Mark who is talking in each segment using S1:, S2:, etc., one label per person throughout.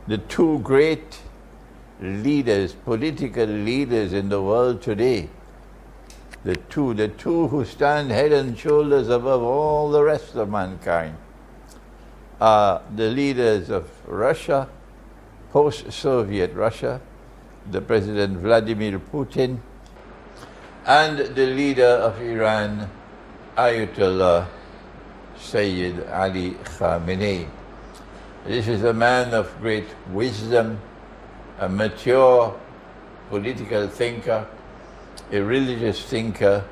S1: the two great leaders, political leaders in the world today, the two who stand head and shoulders above all the rest of mankind, are the leaders of Russia, post-Soviet Russia, the President Vladimir Putin, and the leader of Iran, Ayatollah Sayyid Ali Khamenei. This is a man of great wisdom, a mature political thinker, a religious thinker,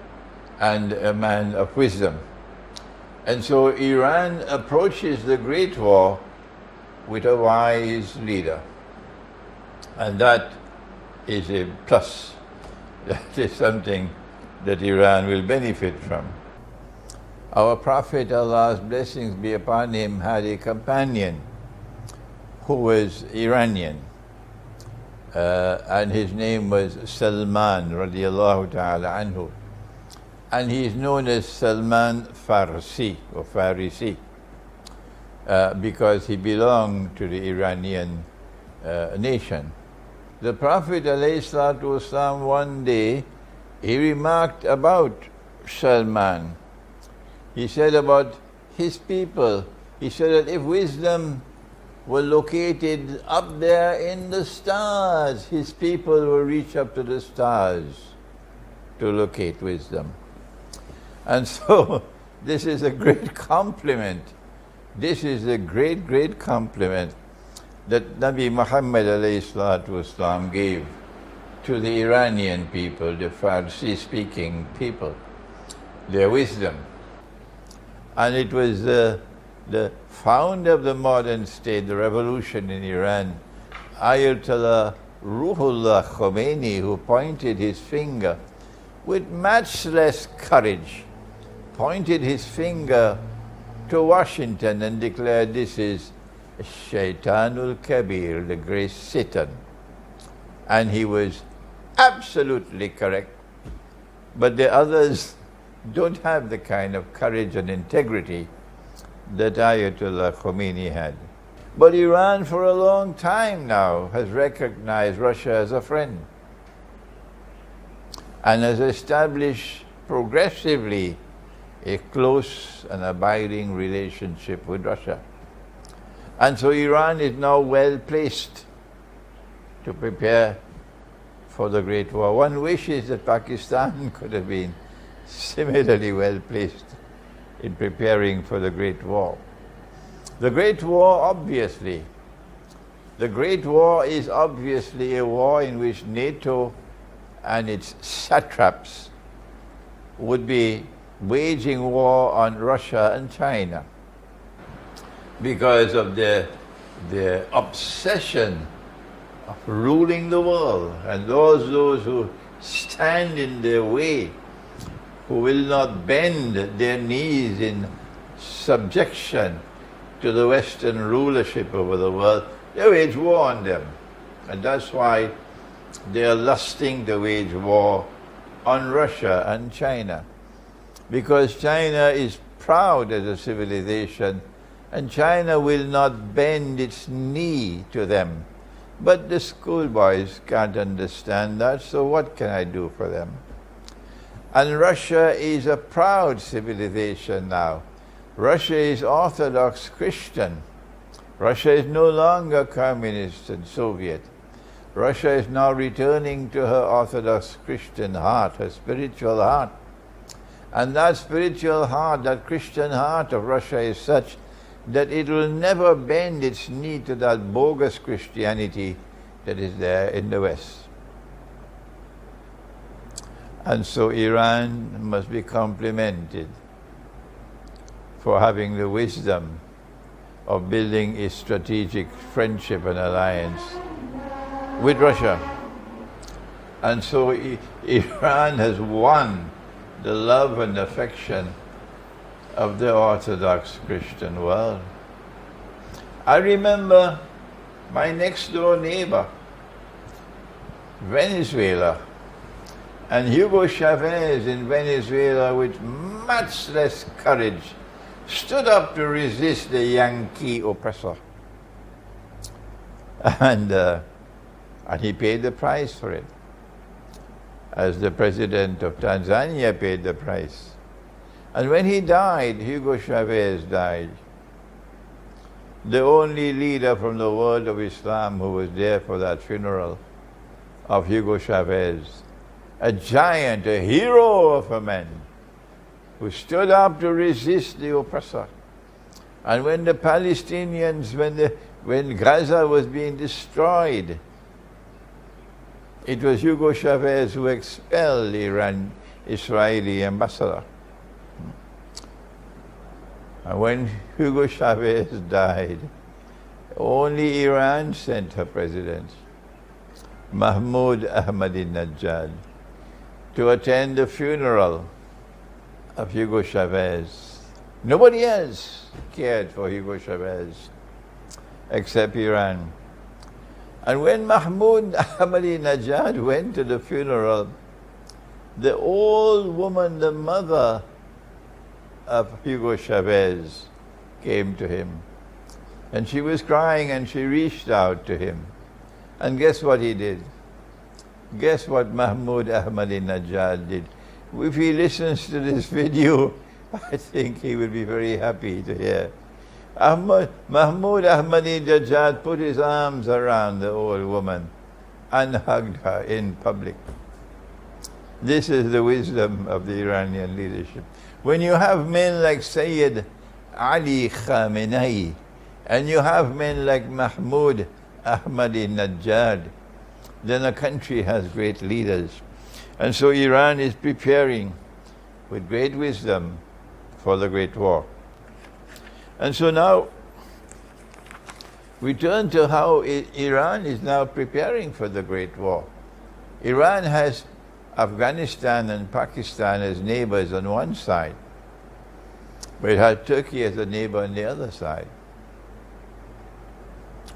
S1: and a man of wisdom. And so Iran approaches the Great War with a wise leader. And that is a plus. That is something that Iran will benefit from. Our Prophet, Allah's blessings be upon him, had a companion who was Iranian. And his name was Salman radiallahu ta'ala anhu. And he is known as Salman Farsi or Farisi because he belonged to the Iranian nation. The Prophet ﷺ one day, he remarked about Salman. He said about his people, he said that if wisdom were located up there in the stars, his people will reach up to the stars to locate wisdom. And so this is a great compliment. This is a great, great compliment that Nabi Muhammad ﷺ gave to the Iranian people, the Farsi-speaking people, their wisdom. And it was the founder of the modern state, the revolution in Iran, Ayatollah Ruhollah Khomeini, who pointed his finger with matchless courage, pointed his finger to Washington and declared, this is Shaitanul Kabir, the great Satan. And he was absolutely correct. But the others don't have the kind of courage and integrity that Ayatollah Khomeini had. But Iran for a long time now has recognized Russia as a friend and has established progressively a close and abiding relationship with Russia. And so Iran is now well placed to prepare for the Great War. One wishes that Pakistan could have been similarly well placed in preparing for the Great War. The Great War, the Great War is obviously a war in which NATO and its satraps would be waging war on Russia and China because of their obsession of ruling the world, and those who stand in their way, who will not bend their knees in subjection to the Western rulership over the world, they wage war on them. And that's why they are lusting to wage war on Russia and China. Because China is proud as a civilization, and China will not bend its knee to them. But the schoolboys can't understand that, so what can I do for them? And Russia is a proud civilization now. Russia is Orthodox Christian. Russia is no longer communist and Soviet. Russia is now returning to her Orthodox Christian heart, her spiritual heart. And that spiritual heart, that Christian heart of Russia is such that it will never bend its knee to that bogus Christianity that is there in the West. And so Iran must be complimented for having the wisdom of building a strategic friendship and alliance with Russia. And so Iran has won the love and affection of the Orthodox Christian world. I remember my next door neighbor, Venezuela, and Hugo Chavez in Venezuela, with much less courage, stood up to resist the Yankee oppressor. and he paid the price for it, as the president of Tanzania paid the price. And when he died, Hugo Chavez died, the only leader from the world of Islam who was there for that funeral of Hugo Chavez, a giant, a hero of a man who stood up to resist the oppressor. And when the Palestinians, when Gaza was being destroyed, it was Hugo Chavez who expelled the Israeli ambassador. And when Hugo Chavez died, only Iran sent her president, Mahmoud Ahmadinejad, to attend the funeral of Hugo Chavez. Nobody else cared for Hugo Chavez except Iran. And when Mahmoud Ahmadinejad went to the funeral, the old woman, the mother of Hugo Chavez, came to him. And she was crying and she reached out to him. And guess what he did? Guess what Mahmoud Ahmadinejad did? If he listens to this video, I think he will be very happy to hear. Mahmoud Ahmadinejad put his arms around the old woman and hugged her in public. This is the wisdom of the Iranian leadership. When you have men like Sayyid Ali Khamenei, and you have men like Mahmoud Ahmadinejad, then a country has great leaders. And so Iran is preparing with great wisdom for the Great War. And so now we turn to how Iran is now preparing for the Great War. Iran has Afghanistan and Pakistan as neighbors on one side, but it has Turkey as a neighbor on the other side.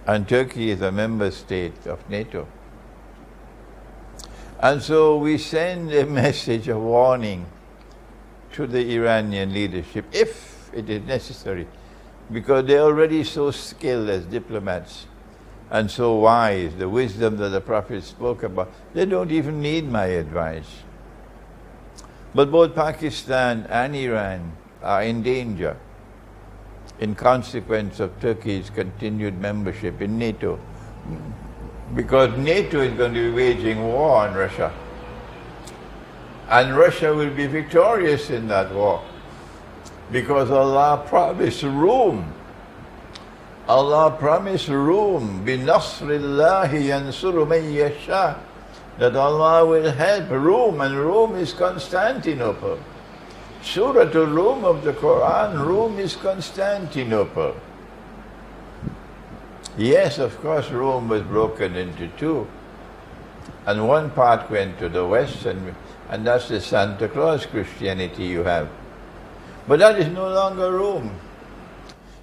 S1: And Turkey is a member state of NATO. And so we send a message of warning to the Iranian leadership, if it is necessary, because they're already so skilled as diplomats and so wise, the wisdom that the Prophet spoke about. They don't even need my advice. But both Pakistan and Iran are in danger in consequence of Turkey's continued membership in NATO, because NATO is going to be waging war on Russia. And Russia will be victorious in that war, because Allah promised room. Allah promised room. بِنَصْرِ اللَّهِ يَنْصُرُ مَنْ يَشَاءُ, that Allah will help Rome, and Rome is Constantinople. Surah Al-Rum of the Quran, Rome is Constantinople. Yes, of course, Rome was broken into two. And one part went to the west, and that's the Santa Claus Christianity you have. But that is no longer Rome.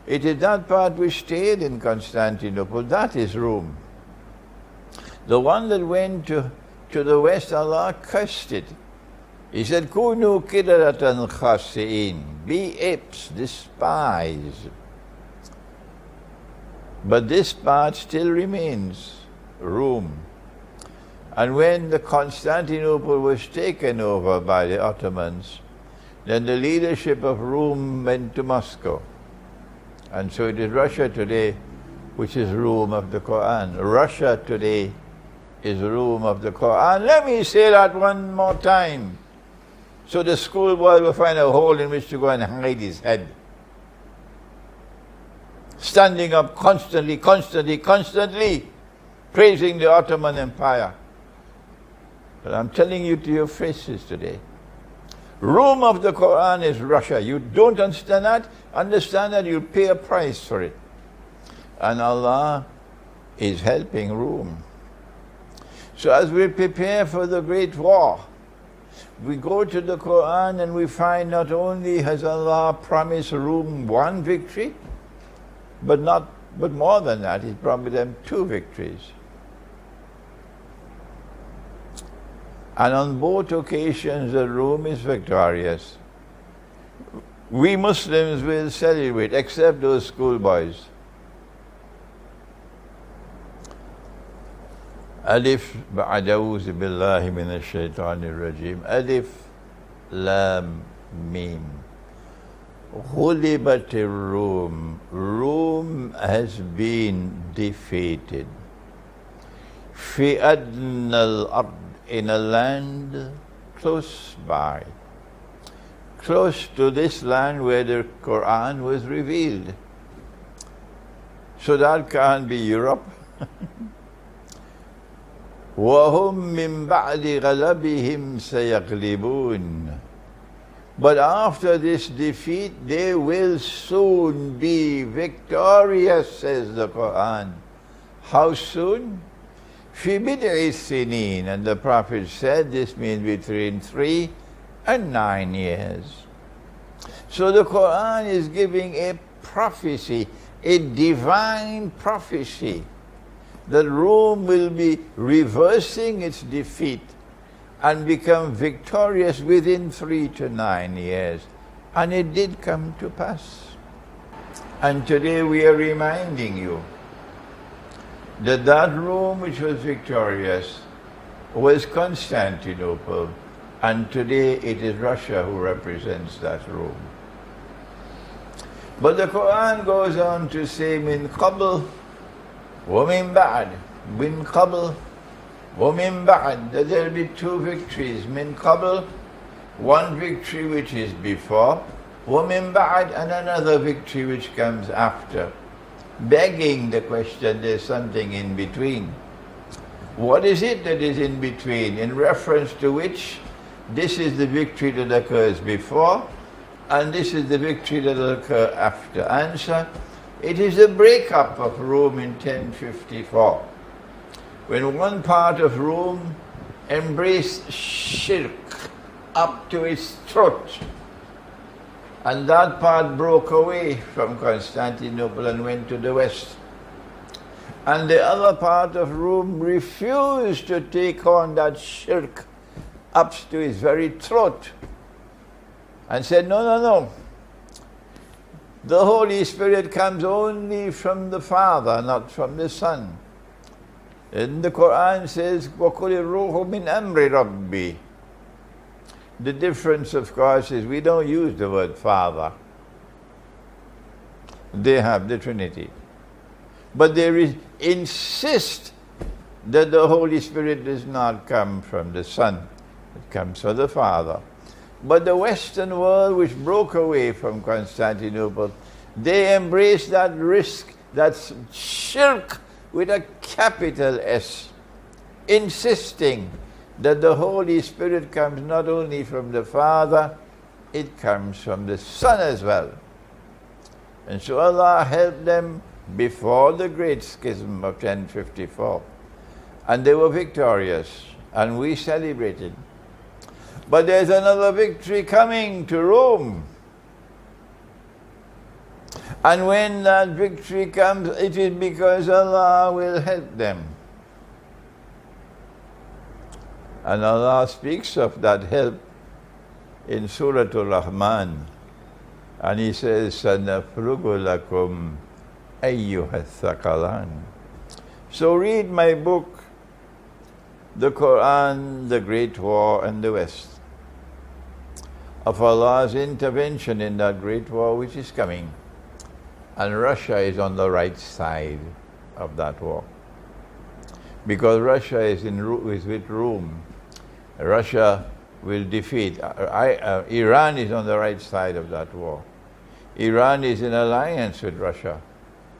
S1: It is that part which stayed in Constantinople, that is Rome. The one that went to the west, Allah cursed it. He said, Kunu kidaratan khasi'in, be apes, despise. But this part still remains, Rome. And when the Constantinople was taken over by the Ottomans, then the leadership of Rome went to Moscow. And so it is Russia today, which is Rome of the Quran. Russia today is Rome of the Quran. Let me say that one more time, so the schoolboy will find a hole in which to go and hide his head. Standing up constantly, praising the Ottoman Empire. But I'm telling you to your faces today, Rome of the Quran is Russia. You don't understand that? Understand that, you'll pay a price for it. And Allah is helping Rome. So as we prepare for the Great War, we go to the Quran and we find not only has Allah promised Rome one victory, but more than that, He promised them two victories. And on both occasions, the Rome is victorious. We Muslims will celebrate, except those schoolboys. Alif ba'd a'udhu billahi minash shaitanir rajim. Alif lam mim. Ghulibatir Rum. Rome has been defeated. Fi adna al-ard, in a land close by. Close to this land where the Quran was revealed. So that can't be Europe. وَهُمْ مِنْ بَعْدِ غَلَبِهِمْ سَيَغْلِبُونَ. But after this defeat, they will soon be victorious, says the Quran. How soon? فِي بِضْعِ سِنِينَ. And the Prophet said this means between 3 and 9 years. So the Quran is giving a prophecy, a divine prophecy, that Rome will be reversing its defeat and become victorious within 3 to 9 years. And it did come to pass. And today we are reminding you that that Rome which was victorious was Constantinople, and today it is Russia who represents that Rome. But the Quran goes on to say, min qabl wa min ba'd, min qabl wa min ba'd, that there will be 2 victories. Min qabl, one victory which is before, wa min ba'd, and another victory which comes after. Begging the question, there's something in between. What is it that is in between, in reference to which this is the victory that occurs before, and this is the victory that will occur after? Answer, it is the breakup of Rome in 1054, when one part of Rome embraced shirk up to its throat, and that part broke away from Constantinople and went to the west. And the other part of Rome refused to take on that shirk up to its very throat, and said, no, no, no. The Holy Spirit comes only from the Father, not from the Son. And the Quran says, وَقُلِ الرُّوحُ مِنْ أَمْرِ رَبِّي. The difference, of course, is we don't use the word Father. They have the Trinity. But they insist that the Holy Spirit does not come from the Son. It comes from the Father. But the Western world, which broke away from Constantinople, they embraced that risk, that shirk with a capital S, insisting that the Holy Spirit comes not only from the Father, it comes from the Son as well. And so Allah helped them before the great schism of 1054. And they were victorious, and we celebrated. But there's another victory coming to Rome. And when that victory comes, it is because Allah will help them. And Allah speaks of that help in Surah Al-Rahman. And He says, سَنَفْرُغُ لَكُمْ أَيُّهَا الثَّقَلَانِ. So read my book, the Quran, the Great War, and the West, of Allah's intervention in that great war which is coming. And Russia is on the right side of that war. Because Russia is with Rome. Russia will defeat. Iran is on the right side of that war. Iran is in alliance with Russia.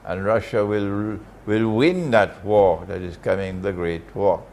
S1: And Russia will win that war that is coming, the Great War.